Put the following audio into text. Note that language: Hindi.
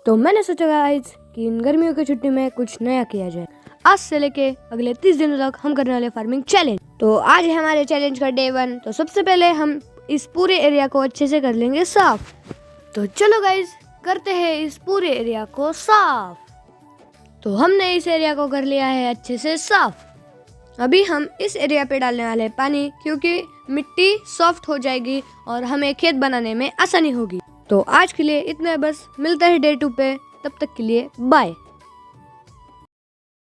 तो मैंने सोचा गाइस कि इन गर्मियों की छुट्टी में कुछ नया किया जाए। आज से लेके अगले 30 दिनों तक हम करने वाले फार्मिंग चैलेंज। तो आज है हमारे चैलेंज का डे 1। तो सबसे पहले हम इस पूरे एरिया को अच्छे से कर लेंगे साफ। तो चलो गाइस करते हैं इस पूरे एरिया को साफ। तो हमने इस एरिया को कर लिया है अच्छे से साफ। अभी हम इस एरिया पे डालने वाले हैं पानी, क्योंकि मिट्टी सॉफ्ट हो जाएगी और हमें खेत बनाने में आसानी होगी। तो आज के लिए इतना बस, मिलता है डे 2 पे, तब तक के लिए बाय।